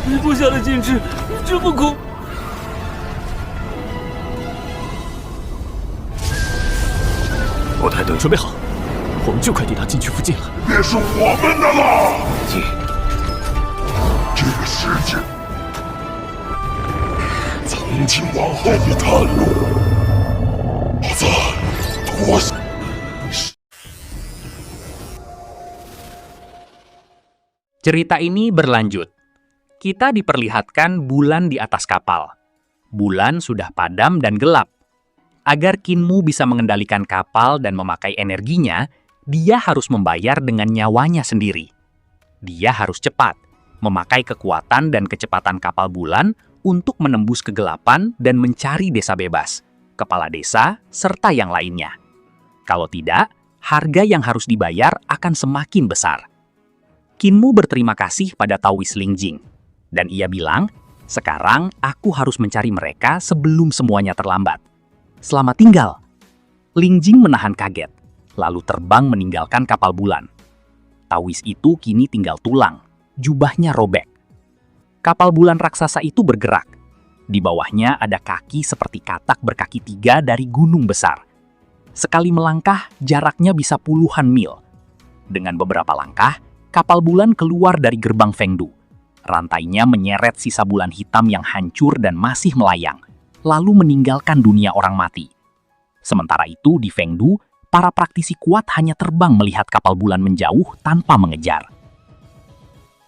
一步下的禁制这么恐。不太对，准备好，我们就快抵达禁区附近了。也是我们的了。进。这个世界从今往后的探路，好在脱下。Cerita ini berlanjut. Kita diperlihatkan bulan di atas kapal. Bulan sudah padam dan gelap. Agar Kinmu bisa mengendalikan kapal dan memakai energinya, dia harus membayar dengan nyawanya sendiri. Dia harus cepat, memakai kekuatan dan kecepatan kapal bulan untuk menembus kegelapan dan mencari desa bebas, kepala desa, serta yang lainnya. Kalau tidak, harga yang harus dibayar akan semakin besar. Kinmu berterima kasih pada Tawis Lingjing, dan ia bilang, "Sekarang aku harus mencari mereka sebelum semuanya terlambat. Selamat tinggal." Lingjing menahan kaget, lalu terbang meninggalkan kapal bulan. Tawis itu kini tinggal tulang, jubahnya robek. Kapal bulan raksasa itu bergerak. Di bawahnya ada kaki seperti katak berkaki 3 dari gunung besar. Sekali melangkah, jaraknya bisa puluhan mil. Dengan beberapa langkah, kapal bulan keluar dari gerbang Fengdu. Rantainya menyeret sisa bulan hitam yang hancur dan masih melayang, lalu meninggalkan dunia orang mati. Sementara itu di Fengdu, para praktisi kuat hanya terbang melihat kapal bulan menjauh tanpa mengejar.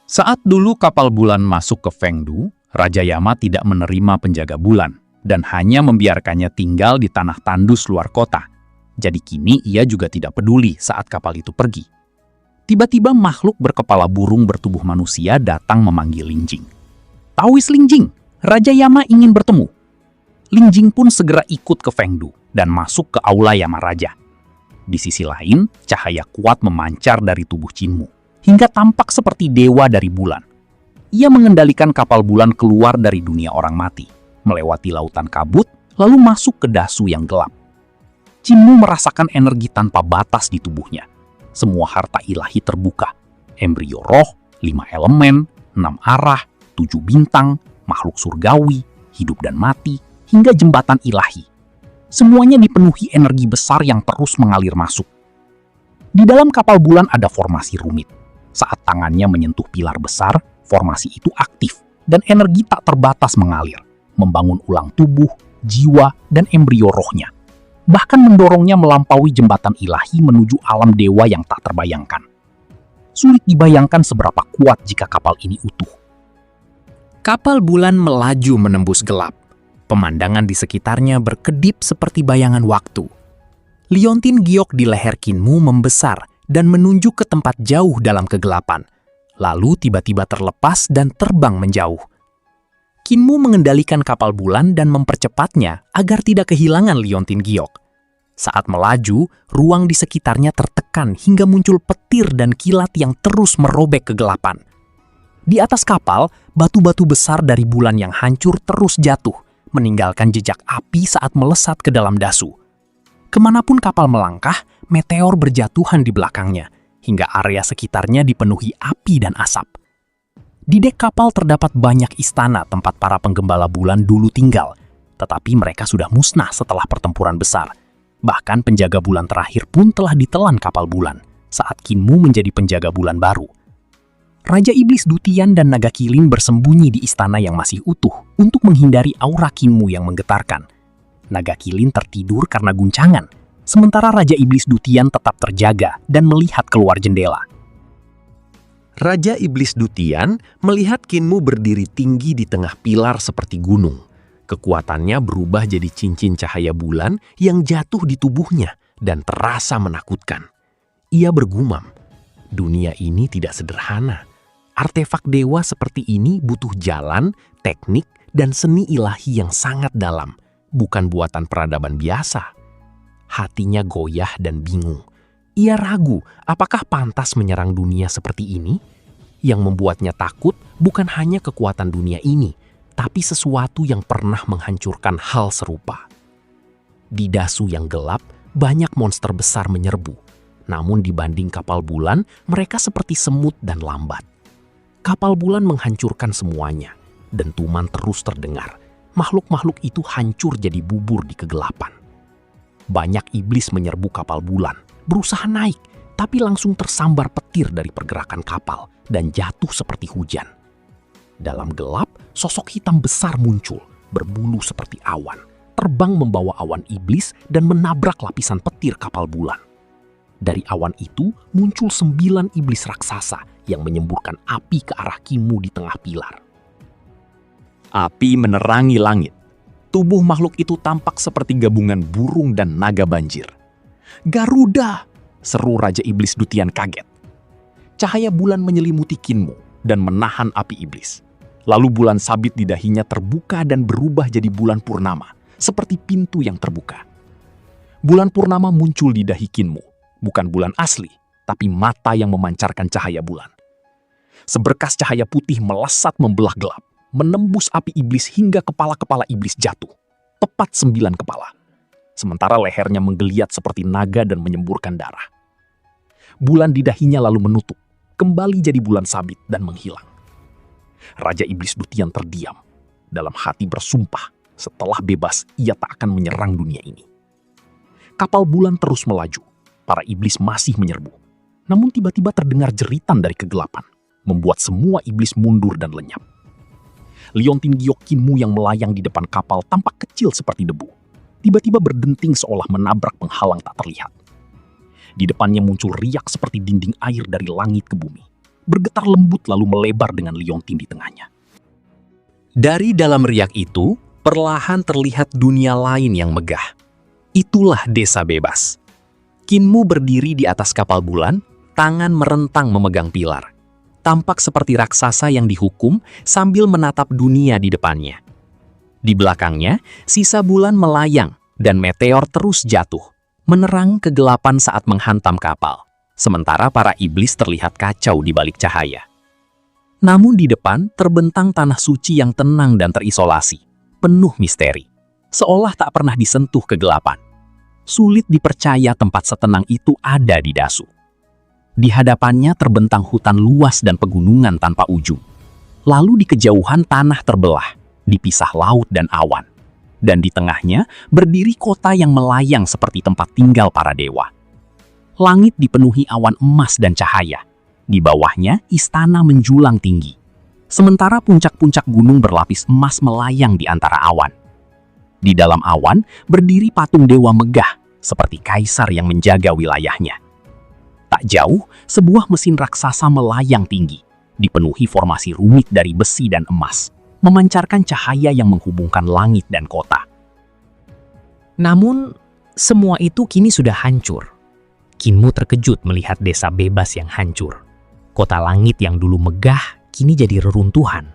Saat dulu kapal bulan masuk ke Fengdu, Raja Yama tidak menerima penjaga bulan dan hanya membiarkannya tinggal di tanah tandus luar kota. Jadi kini ia juga tidak peduli saat kapal itu pergi. Tiba-tiba makhluk berkepala burung bertubuh manusia datang memanggil Lingjing. "Tawis Lingjing, Raja Yama ingin bertemu." Lingjing pun segera ikut ke Fengdu dan masuk ke aula Yamaraja. Di sisi lain, cahaya kuat memancar dari tubuh Kinmu, hingga tampak seperti dewa dari bulan. Ia mengendalikan kapal bulan keluar dari dunia orang mati, melewati lautan kabut, lalu masuk ke dasu yang gelap. Kinmu merasakan energi tanpa batas di tubuhnya. Semua harta ilahi terbuka. Embrio roh, 5 elemen, 6 arah, 7 bintang, makhluk surgawi, hidup dan mati, hingga jembatan ilahi. Semuanya dipenuhi energi besar yang terus mengalir masuk. Di dalam kapal bulan ada formasi rumit. Saat tangannya menyentuh pilar besar, formasi itu aktif dan energi tak terbatas mengalir, membangun ulang tubuh, jiwa, dan embrio rohnya. Bahkan mendorongnya melampaui jembatan ilahi menuju alam dewa yang tak terbayangkan. Sulit dibayangkan seberapa kuat jika kapal ini utuh. Kapal bulan melaju menembus gelap. Pemandangan di sekitarnya berkedip seperti bayangan waktu. Liontin giok di leher Kinmu membesar dan menunjuk ke tempat jauh dalam kegelapan. Lalu tiba-tiba terlepas dan terbang menjauh. Kinmu mengendalikan kapal bulan dan mempercepatnya agar tidak kehilangan liontin giok. Saat melaju, ruang di sekitarnya tertekan hingga muncul petir dan kilat yang terus merobek kegelapan. Di atas kapal, batu-batu besar dari bulan yang hancur terus jatuh, meninggalkan jejak api saat melesat ke dalam dasu. Kemanapun kapal melangkah, meteor berjatuhan di belakangnya, hingga area sekitarnya dipenuhi api dan asap. Di dek kapal terdapat banyak istana tempat para penggembala bulan dulu tinggal, tetapi mereka sudah musnah setelah pertempuran besar. Bahkan penjaga bulan terakhir pun telah ditelan kapal bulan, saat Kinmu menjadi penjaga bulan baru. Raja Iblis Dutian dan Naga Kilin bersembunyi di istana yang masih utuh untuk menghindari aura Kinmu yang menggetarkan. Naga Kilin tertidur karena guncangan, sementara Raja Iblis Dutian tetap terjaga dan melihat keluar jendela. Raja Iblis Dutian melihat Kinmu berdiri tinggi di tengah pilar seperti gunung. Kekuatannya berubah jadi cincin cahaya bulan yang jatuh di tubuhnya dan terasa menakutkan. Ia bergumam, dunia ini tidak sederhana. Artefak dewa seperti ini butuh jalan, teknik, dan seni ilahi yang sangat dalam, bukan buatan peradaban biasa. Hatinya goyah dan bingung. Ia ragu apakah pantas menyerang dunia seperti ini. Yang membuatnya takut bukan hanya kekuatan dunia ini, tapi sesuatu yang pernah menghancurkan hal serupa. Di dasu yang gelap, banyak monster besar menyerbu. Namun dibanding kapal bulan, mereka seperti semut dan lambat. Kapal bulan menghancurkan semuanya, dentuman terus terdengar. Makhluk-makhluk itu hancur jadi bubur di kegelapan. Banyak iblis menyerbu kapal bulan, berusaha naik, tapi langsung tersambar petir dari pergerakan kapal dan jatuh seperti hujan. Dalam gelap, sosok hitam besar muncul, berbulu seperti awan, terbang membawa awan iblis dan menabrak lapisan petir kapal bulan. Dari awan itu muncul 9 iblis raksasa yang menyemburkan api ke arah Kinmu di tengah pilar. Api menerangi langit. Tubuh makhluk itu tampak seperti gabungan burung dan naga banjir. "Garuda!" seru Raja Iblis Dutian kaget. Cahaya bulan menyelimuti Kinmu dan menahan api iblis. Lalu bulan sabit di dahinya terbuka dan berubah jadi bulan purnama, seperti pintu yang terbuka. Bulan purnama muncul di dahi Kinmu, bukan bulan asli, tapi mata yang memancarkan cahaya bulan. Seberkas cahaya putih melesat membelah gelap, menembus api iblis hingga kepala-kepala iblis jatuh, tepat 9 kepala. Sementara lehernya menggeliat seperti naga dan menyemburkan darah. Bulan di dahinya lalu menutup, kembali jadi bulan sabit dan menghilang. Raja Iblis Dutian terdiam, dalam hati bersumpah setelah bebas ia tak akan menyerang dunia ini. Kapal bulan terus melaju, para iblis masih menyerbu. Namun tiba-tiba terdengar jeritan dari kegelapan, membuat semua iblis mundur dan lenyap. Liontin Giok Kinmu yang melayang di depan kapal tampak kecil seperti debu. Tiba-tiba berdenting seolah menabrak penghalang tak terlihat. Di depannya muncul riak seperti dinding air dari langit ke bumi. Bergetar lembut lalu melebar dengan liontin di tengahnya. Dari dalam riak itu, perlahan terlihat dunia lain yang megah. Itulah desa bebas. Kinmu berdiri di atas kapal bulan, tangan merentang memegang pilar. Tampak seperti raksasa yang dihukum sambil menatap dunia di depannya. Di belakangnya, sisa bulan melayang dan meteor terus jatuh, menerang kegelapan saat menghantam kapal. Sementara para iblis terlihat kacau di balik cahaya. Namun di depan terbentang tanah suci yang tenang dan terisolasi, penuh misteri, seolah tak pernah disentuh kegelapan. Sulit dipercaya tempat setenang itu ada di Dasu. Di hadapannya terbentang hutan luas dan pegunungan tanpa ujung. Lalu di kejauhan tanah terbelah, dipisah laut dan awan. Dan di tengahnya berdiri kota yang melayang seperti tempat tinggal para dewa. Langit dipenuhi awan emas dan cahaya. Di bawahnya istana menjulang tinggi. Sementara puncak-puncak gunung berlapis emas melayang di antara awan. Di dalam awan berdiri patung dewa megah, seperti kaisar yang menjaga wilayahnya. Tak jauh, sebuah mesin raksasa melayang tinggi, dipenuhi formasi rumit dari besi dan emas, memancarkan cahaya yang menghubungkan langit dan kota. Namun, semua itu kini sudah hancur. Kinmu terkejut melihat desa bebas yang hancur. Kota langit yang dulu megah, kini jadi reruntuhan.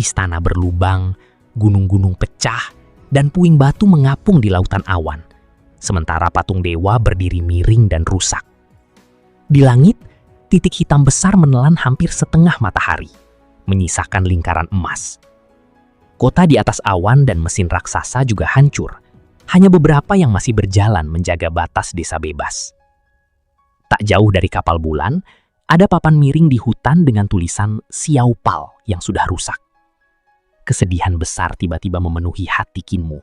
Istana berlubang, gunung-gunung pecah, dan puing batu mengapung di lautan awan. Sementara patung dewa berdiri miring dan rusak. Di langit, titik hitam besar menelan hampir setengah matahari, menyisakan lingkaran emas. Kota di atas awan dan mesin raksasa juga hancur. Hanya beberapa yang masih berjalan menjaga batas desa bebas. Tak jauh dari kapal bulan, ada papan miring di hutan dengan tulisan Xiaopal yang sudah rusak. Kesedihan besar tiba-tiba memenuhi hati Kinmu.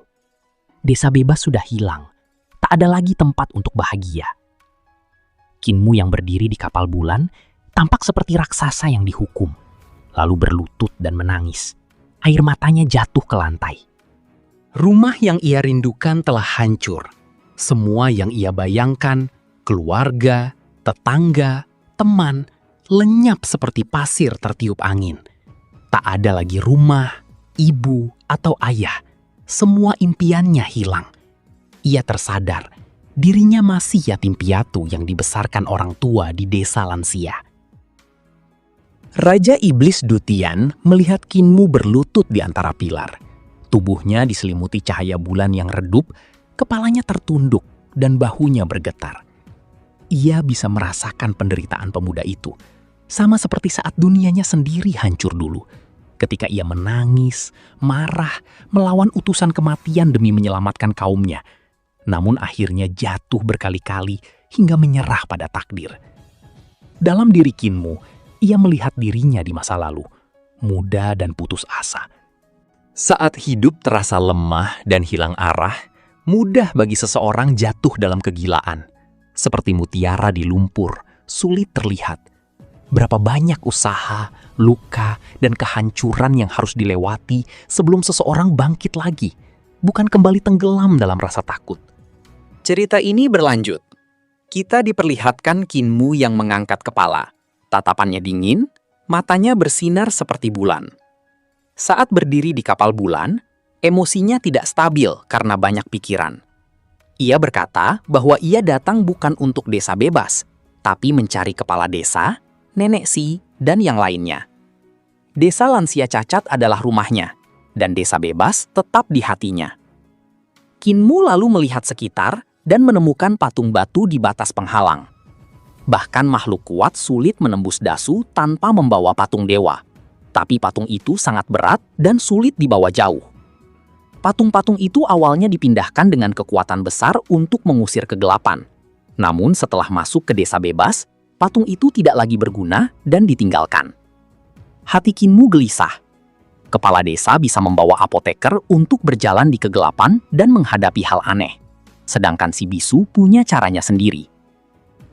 Desa bebas sudah hilang. Tak ada lagi tempat untuk bahagia. Kinmu yang berdiri di kapal bulan tampak seperti raksasa yang dihukum, lalu berlutut dan menangis. Air matanya jatuh ke lantai. Rumah yang ia rindukan telah hancur. Semua yang ia bayangkan, keluarga, tetangga, teman, lenyap seperti pasir tertiup angin. Tak ada lagi rumah, ibu, atau ayah. Semua impiannya hilang. Ia tersadar, dirinya masih yatim piatu yang dibesarkan orang tua di desa lansia. Raja Iblis Dutian melihat Kinmu berlutut di antara pilar. Tubuhnya diselimuti cahaya bulan yang redup, kepalanya tertunduk dan bahunya bergetar. Ia bisa merasakan penderitaan pemuda itu, sama seperti saat dunianya sendiri hancur dulu. Ketika ia menangis, marah, melawan utusan kematian demi menyelamatkan kaumnya. Namun akhirnya jatuh berkali-kali hingga menyerah pada takdir. Dalam diri Kinmu, ia melihat dirinya di masa lalu, muda dan putus asa. Saat hidup terasa lemah dan hilang arah, mudah bagi seseorang jatuh dalam kegilaan. Seperti mutiara di lumpur, sulit terlihat. Berapa banyak usaha, luka, dan kehancuran yang harus dilewati sebelum seseorang bangkit lagi, bukan kembali tenggelam dalam rasa takut. Cerita ini berlanjut. Kita diperlihatkan Kinmu yang mengangkat kepala. Tatapannya dingin, matanya bersinar seperti bulan. Saat berdiri di kapal bulan, emosinya tidak stabil karena banyak pikiran. Ia berkata bahwa ia datang bukan untuk desa bebas, tapi mencari kepala desa, nenek Si, dan yang lainnya. Desa lansia cacat adalah rumahnya, dan desa bebas tetap di hatinya. Kinmu lalu melihat sekitar dan menemukan patung batu di batas penghalang. Bahkan makhluk kuat sulit menembus dasu tanpa membawa patung dewa. Tapi patung itu sangat berat dan sulit dibawa jauh. Patung-patung itu awalnya dipindahkan dengan kekuatan besar untuk mengusir kegelapan. Namun setelah masuk ke desa bebas, patung itu tidak lagi berguna dan ditinggalkan. Hati Kinmu gelisah. Kepala desa bisa membawa apoteker untuk berjalan di kegelapan dan menghadapi hal aneh. Sedangkan si bisu punya caranya sendiri.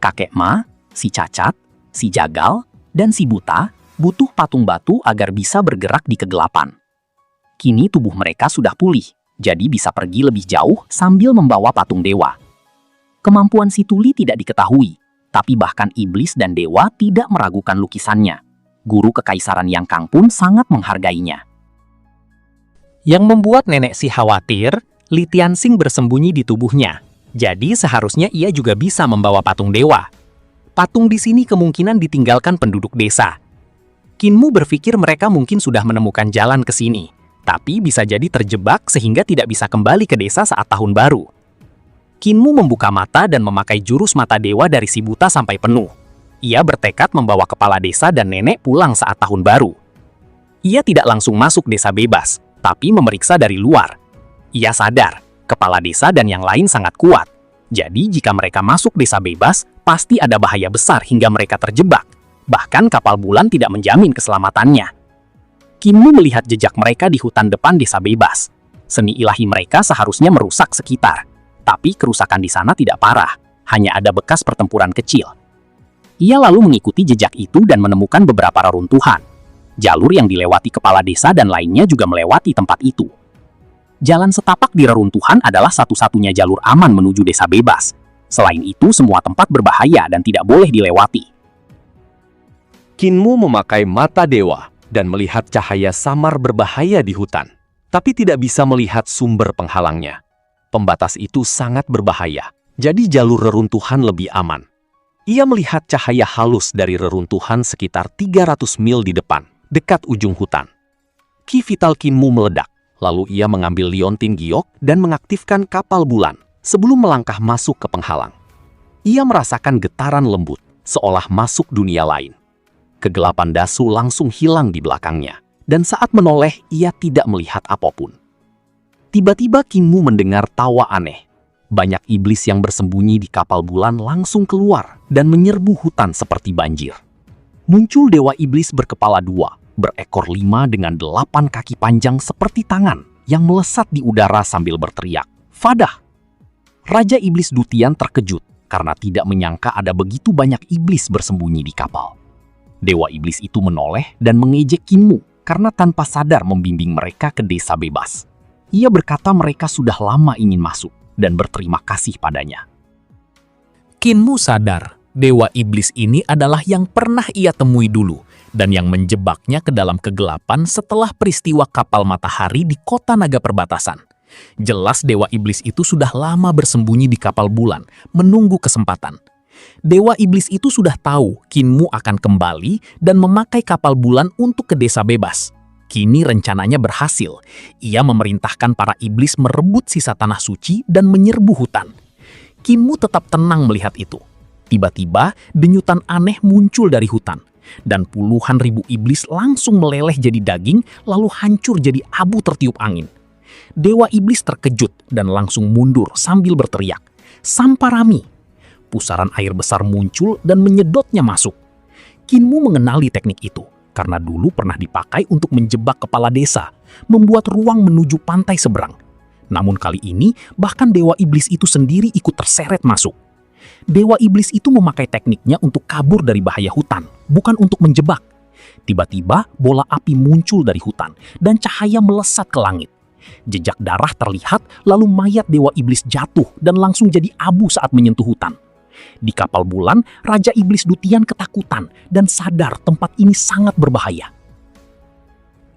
Kakek Ma, si cacat, si jagal, dan si buta butuh patung batu agar bisa bergerak di kegelapan. Kini tubuh mereka sudah pulih, jadi bisa pergi lebih jauh sambil membawa patung dewa. Kemampuan si tuli tidak diketahui, tapi bahkan iblis dan dewa tidak meragukan lukisannya. Guru kekaisaran Yang Kang pun sangat menghargainya. Yang membuat nenek Si khawatir, Li Tianxing bersembunyi di tubuhnya. Jadi seharusnya ia juga bisa membawa patung dewa. Patung di sini kemungkinan ditinggalkan penduduk desa. Kinmu berpikir mereka mungkin sudah menemukan jalan ke sini, tapi bisa jadi terjebak sehingga tidak bisa kembali ke desa saat tahun baru. Kinmu membuka mata dan memakai jurus mata dewa dari si buta sampai penuh. Ia bertekad membawa kepala desa dan nenek pulang saat tahun baru. Ia tidak langsung masuk desa bebas, tapi memeriksa dari luar. Ia sadar, kepala desa dan yang lain sangat kuat. Jadi jika mereka masuk desa bebas, pasti ada bahaya besar hingga mereka terjebak. Bahkan kapal bulan tidak menjamin keselamatannya. Kinmu melihat jejak mereka di hutan depan desa bebas. Seni ilahi mereka seharusnya merusak sekitar. Tapi kerusakan di sana tidak parah, hanya ada bekas pertempuran kecil. Ia lalu mengikuti jejak itu dan menemukan beberapa reruntuhan. Jalur yang dilewati kepala desa dan lainnya juga melewati tempat itu. Jalan setapak di reruntuhan adalah satu-satunya jalur aman menuju desa bebas. Selain itu, semua tempat berbahaya dan tidak boleh dilewati. Kinmu memakai mata dewa dan melihat cahaya samar berbahaya di hutan, tapi tidak bisa melihat sumber penghalangnya. Pembatas itu sangat berbahaya, jadi jalur reruntuhan lebih aman. Ia melihat cahaya halus dari reruntuhan sekitar 300 mil di depan, dekat ujung hutan. Ki vital Kinmu meledak, lalu ia mengambil liontin giok dan mengaktifkan kapal bulan sebelum melangkah masuk ke penghalang. Ia merasakan getaran lembut, seolah masuk dunia lain. Kegelapan dasu langsung hilang di belakangnya, dan saat menoleh ia tidak melihat apapun. Tiba-tiba Kinmu mendengar tawa aneh. Banyak iblis yang bersembunyi di kapal bulan langsung keluar dan menyerbu hutan seperti banjir. Muncul dewa iblis berkepala 2, berekor 5 dengan 8 kaki panjang seperti tangan yang melesat di udara sambil berteriak, "Fadah!" Raja Iblis Dutian terkejut karena tidak menyangka ada begitu banyak iblis bersembunyi di kapal. Dewa iblis itu menoleh dan mengejek Kinmu karena tanpa sadar membimbing mereka ke desa bebas. Ia berkata mereka sudah lama ingin masuk dan berterima kasih padanya. Kinmu sadar, dewa iblis ini adalah yang pernah ia temui dulu dan yang menjebaknya ke dalam kegelapan setelah peristiwa kapal matahari di kota naga perbatasan. Jelas dewa iblis itu sudah lama bersembunyi di kapal bulan, menunggu kesempatan. Dewa iblis itu sudah tahu Kinmu akan kembali dan memakai kapal bulan untuk ke desa bebas. Kini rencananya berhasil. Ia memerintahkan para iblis merebut sisa tanah suci dan menyerbu hutan. Kinmu tetap tenang melihat itu. Tiba-tiba, denyutan aneh muncul dari hutan. Dan puluhan ribu iblis langsung meleleh jadi daging, lalu hancur jadi abu tertiup angin. Dewa iblis terkejut dan langsung mundur sambil berteriak, "Samparami!" Pusaran air besar muncul dan menyedotnya masuk. Kinmu mengenali teknik itu karena dulu pernah dipakai untuk menjebak kepala desa, membuat ruang menuju pantai seberang. Namun kali ini, bahkan Dewa Iblis itu sendiri ikut terseret masuk. Dewa Iblis itu memakai tekniknya untuk kabur dari bahaya hutan, bukan untuk menjebak. Tiba-tiba, bola api muncul dari hutan, dan cahaya melesat ke langit. Jejak darah terlihat, lalu mayat Dewa Iblis jatuh dan langsung jadi abu saat menyentuh hutan. Di kapal bulan, Raja Iblis Dutian ketakutan dan sadar tempat ini sangat berbahaya.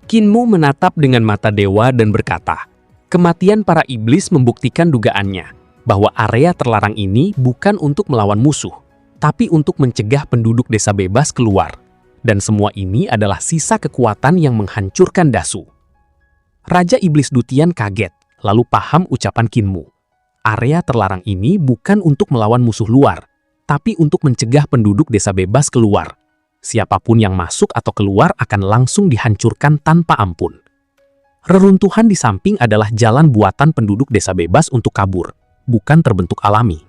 Kinmu menatap dengan mata dewa dan berkata, kematian para iblis membuktikan dugaannya bahwa area terlarang ini bukan untuk melawan musuh, tapi untuk mencegah penduduk desa bebas keluar. Dan semua ini adalah sisa kekuatan yang menghancurkan Dasu. Raja Iblis Dutian kaget, lalu paham ucapan Kinmu. Area terlarang ini bukan untuk melawan musuh luar, tapi untuk mencegah penduduk desa bebas keluar. Siapapun yang masuk atau keluar akan langsung dihancurkan tanpa ampun. Reruntuhan di samping adalah jalan buatan penduduk desa bebas untuk kabur, bukan terbentuk alami.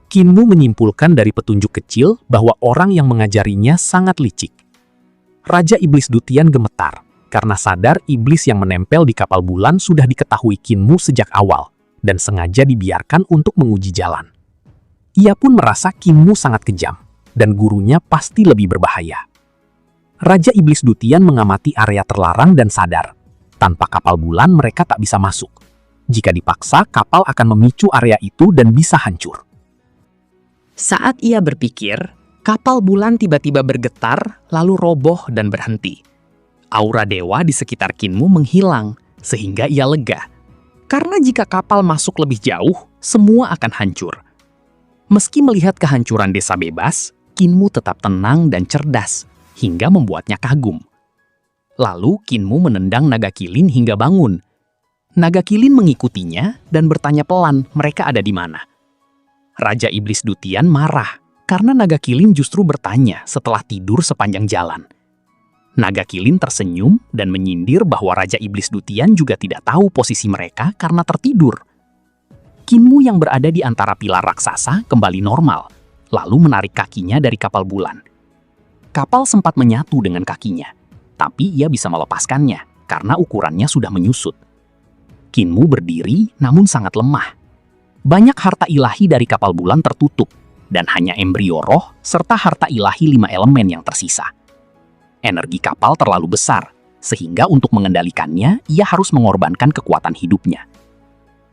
Kinmu menyimpulkan dari petunjuk kecil bahwa orang yang mengajarinya sangat licik. Raja Iblis Dutian gemetar, karena sadar iblis yang menempel di kapal bulan sudah diketahui Kinmu sejak awal, dan sengaja dibiarkan untuk menguji jalan. Ia pun merasa Kinmu sangat kejam, dan gurunya pasti lebih berbahaya. Raja Iblis Dutian mengamati area terlarang dan sadar, tanpa kapal bulan mereka tak bisa masuk. Jika dipaksa, kapal akan memicu area itu dan bisa hancur. Saat ia berpikir, kapal bulan tiba-tiba bergetar, lalu roboh dan berhenti. Aura dewa di sekitar Kinmu menghilang, sehingga ia lega. Karena jika kapal masuk lebih jauh, semua akan hancur. Meski melihat kehancuran desa bebas, Kinmu tetap tenang dan cerdas, hingga membuatnya kagum. Lalu Kinmu menendang naga kilin hingga bangun. Naga kilin mengikutinya dan bertanya pelan mereka ada di mana. Raja Iblis Dutian marah, karena naga kilin justru bertanya setelah tidur sepanjang jalan. Naga kilin tersenyum dan menyindir bahwa Raja Iblis Dutian juga tidak tahu posisi mereka karena tertidur. Kinmu yang berada di antara pilar raksasa kembali normal, lalu menarik kakinya dari kapal bulan. Kapal sempat menyatu dengan kakinya, tapi ia bisa melepaskannya karena ukurannya sudah menyusut. Kinmu berdiri namun sangat lemah. Banyak harta ilahi dari kapal bulan tertutup, dan hanya embrio roh serta harta ilahi 5 elemen yang tersisa. Energi kapal terlalu besar, sehingga untuk mengendalikannya, ia harus mengorbankan kekuatan hidupnya.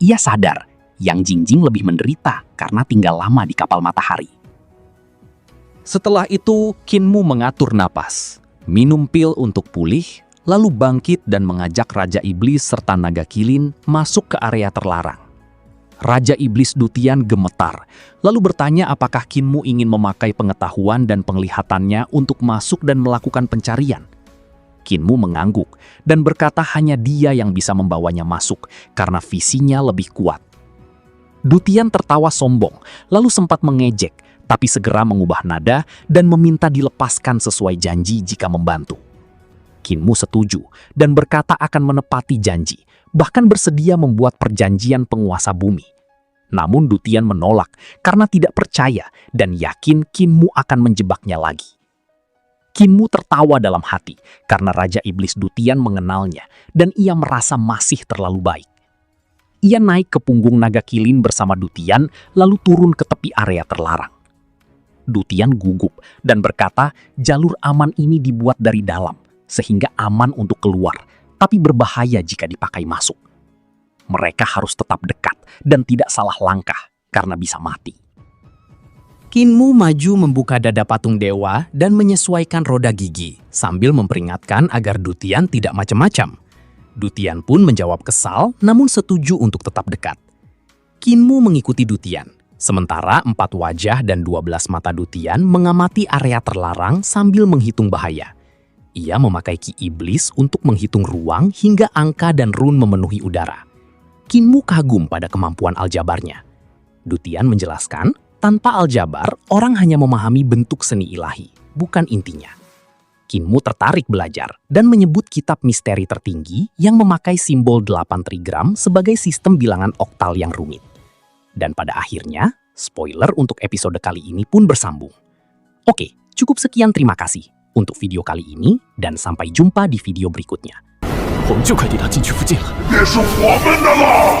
Ia sadar, Yang Jingjing lebih menderita karena tinggal lama di kapal matahari. Setelah itu, Kinmu mengatur napas, minum pil untuk pulih, lalu bangkit dan mengajak Raja Iblis serta Naga Kilin masuk ke area terlarang. Raja Iblis Dutian gemetar, lalu bertanya apakah Kinmu ingin memakai pengetahuan dan penglihatannya untuk masuk dan melakukan pencarian. Kinmu mengangguk dan berkata hanya dia yang bisa membawanya masuk karena visinya lebih kuat. Dutian tertawa sombong, lalu sempat mengejek, tapi segera mengubah nada dan meminta dilepaskan sesuai janji jika membantu. Kinmu setuju dan berkata akan menepati janji, bahkan bersedia membuat perjanjian penguasa bumi. Namun Dutian menolak karena tidak percaya dan yakin Kinmu akan menjebaknya lagi. Kinmu tertawa dalam hati karena Raja Iblis Dutian mengenalnya dan ia merasa masih terlalu baik. Ia naik ke punggung Naga Kilin bersama Dutian lalu turun ke tepi area terlarang. Dutian gugup dan berkata jalur aman ini dibuat dari dalam sehingga aman untuk keluar, tapi berbahaya jika dipakai masuk. Mereka harus tetap dekat dan tidak salah langkah karena bisa mati. Kinmu maju membuka dada patung dewa dan menyesuaikan roda gigi sambil memperingatkan agar Dutian tidak macam-macam. Dutian pun menjawab kesal namun setuju untuk tetap dekat. Kinmu mengikuti Dutian, sementara 4 wajah dan 12 mata Dutian mengamati area terlarang sambil menghitung bahaya. Ia memakai ki iblis untuk menghitung ruang hingga angka dan run memenuhi udara. Kinmu kagum pada kemampuan aljabarnya. Dutian menjelaskan, tanpa aljabar, orang hanya memahami bentuk seni ilahi, bukan intinya. Kinmu tertarik belajar dan menyebut kitab misteri tertinggi yang memakai simbol 8 trigram sebagai sistem bilangan oktal yang rumit. Dan pada akhirnya, spoiler untuk episode kali ini pun bersambung. Oke, Cukup sekian, terima kasih untuk video kali ini dan sampai jumpa di video berikutnya. 我们就快抵达禁区附近了。也是我们的了。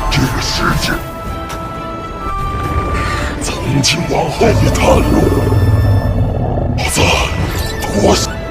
这个世界从今往后的探路，不再多想。